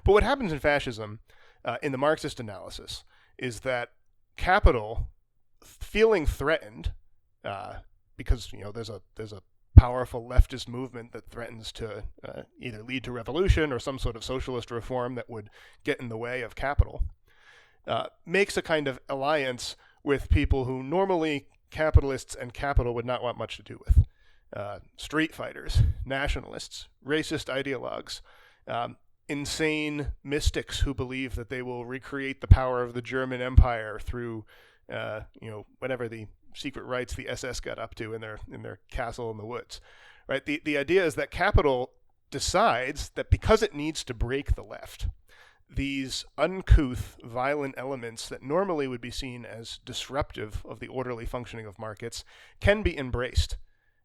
But what happens in fascism, in the Marxist analysis, is that capital, feeling threatened, because there's a powerful leftist movement that threatens to either lead to revolution or some sort of socialist reform that would get in the way of capital, makes a kind of alliance with people who normally capitalists and capital would not want much to do with. Street fighters, nationalists, racist ideologues, insane mystics who believe that they will recreate the power of the German Empire through, whatever the secret rites the SS got up to in their castle in the woods. Right? The idea is that capital decides that because it needs to break the left, these uncouth, violent elements that normally would be seen as disruptive of the orderly functioning of markets can be embraced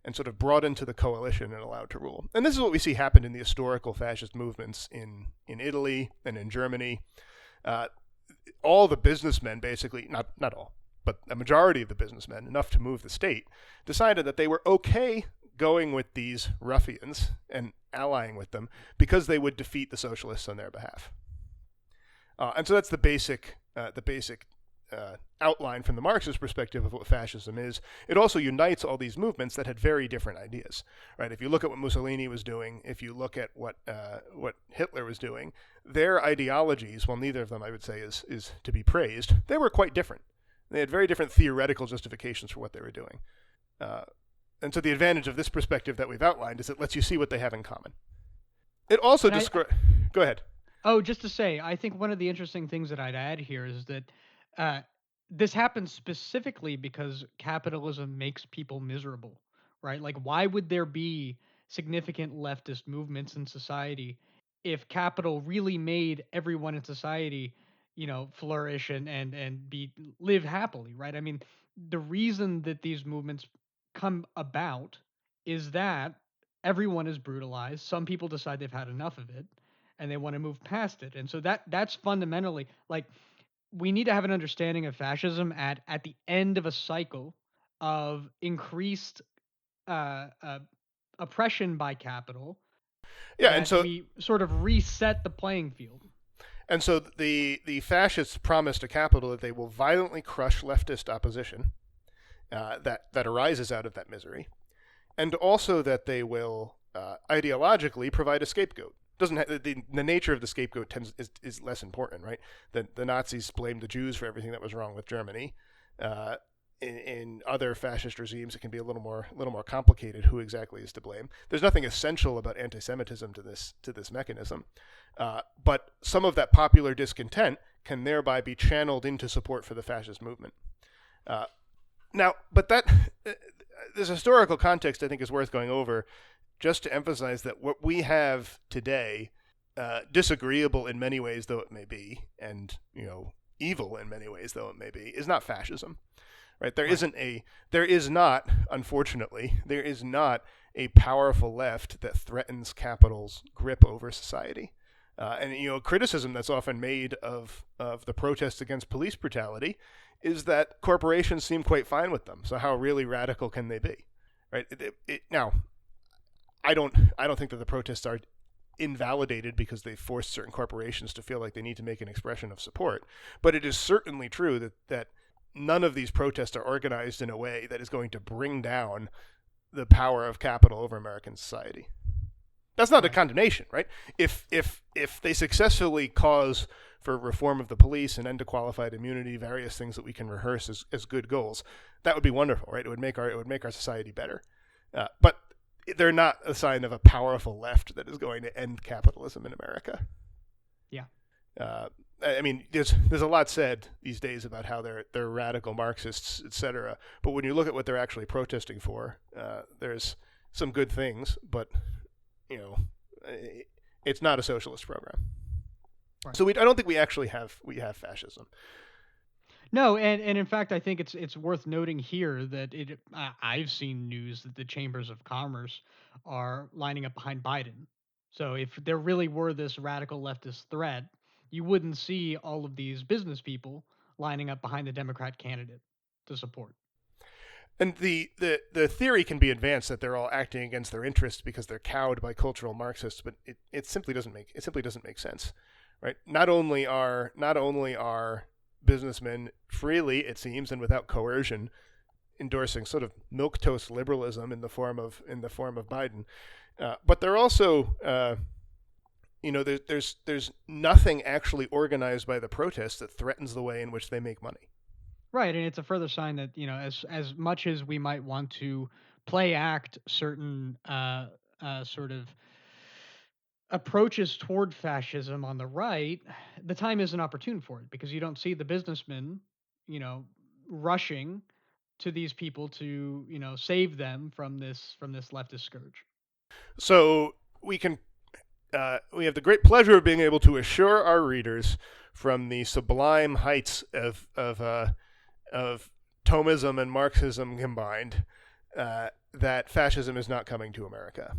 and sort of brought into the coalition and allowed to rule. And this is what we see happen in the historical fascist movements in Italy and in Germany. All the businessmen, basically, not all, but a majority of the businessmen, enough to move the state, decided that they were okay going with these ruffians and allying with them because they would defeat the socialists on their behalf. And so that's the basic outline from the Marxist perspective of what fascism is. It also unites all these movements that had very different ideas, right? If you look at what Mussolini was doing, if you look at what Hitler was doing, their ideologies, while neither of them I would say is to be praised, they were quite different. They had very different theoretical justifications for what they were doing. And so the advantage of this perspective that we've outlined is it lets you see what they have in common. It also describes... Go ahead. Oh, just to say, I think one of the interesting things that I'd add here is that this happens specifically because capitalism makes people miserable, right? Like, why would there be significant leftist movements in society if capital really made everyone in society, flourish and live happily, right? I mean, the reason that these movements come about is that everyone is brutalized. Some people decide they've had enough of it and they want to move past it. And so that's fundamentally like we need to have an understanding of fascism at the end of a cycle of increased uh, uh, oppression by capital Yeah, and that so we sort of reset the playing field. the fascists promise to capital that they will violently crush leftist opposition that arises out of that misery, and also that they will ideologically provide a scapegoat. Doesn't the nature of the scapegoat is less important, right? The Nazis blamed the Jews for everything that was wrong with Germany. In other fascist regimes, it can be a little more complicated who exactly is to blame. There's nothing essential about anti-Semitism to this mechanism, but some of that popular discontent can thereby be channeled into support for the fascist movement. But this historical context I think is worth going over, just to emphasize that what we have today, disagreeable in many ways though it may be, and evil in many ways though it may be, is not fascism. Right? There is not, unfortunately, there is not a powerful left that threatens capital's grip over society. And criticism that's often made of the protests against police brutality is that corporations seem quite fine with them. So how really radical can they be? Right? Now, I don't think that the protests are invalidated because they forced certain corporations to feel like they need to make an expression of support. But it is certainly true that none of these protests are organized in a way that is going to bring down the power of capital over American society. That's not a condemnation, right? If they successfully cause for reform of the police and end to qualified immunity, various things that we can rehearse as good goals, that would be wonderful, right? It would make our society better. But they're not a sign of a powerful left that is going to end capitalism in America. Yeah. I mean, there's a lot said these days about how they're radical Marxists, etc. But when you look at what they're actually protesting for, there's some good things, but it's not a socialist program. Right. So I don't think we actually have fascism. No, and in fact, I think it's worth noting here that I've seen news that the chambers of commerce are lining up behind Biden. So if there really were this radical leftist threat, you wouldn't see all of these business people lining up behind the Democrat candidate to support. And the theory can be advanced that they're all acting against their interests because they're cowed by cultural Marxists, but it simply doesn't make sense. right? Not only are businessmen freely, it seems, and without coercion, endorsing sort of milquetoast liberalism in the form of Biden, but they're also there's nothing actually organized by the protests that threatens the way in which they make money. Right, and it's a further sign that, as much as we might want to play act certain sort of approaches toward fascism on the right, the time isn't opportune for it because you don't see the businessmen, you know, rushing to these people to, save them from this leftist scourge. So we have the great pleasure of being able to assure our readers from the sublime heights of Thomism and Marxism combined that fascism is not coming to America.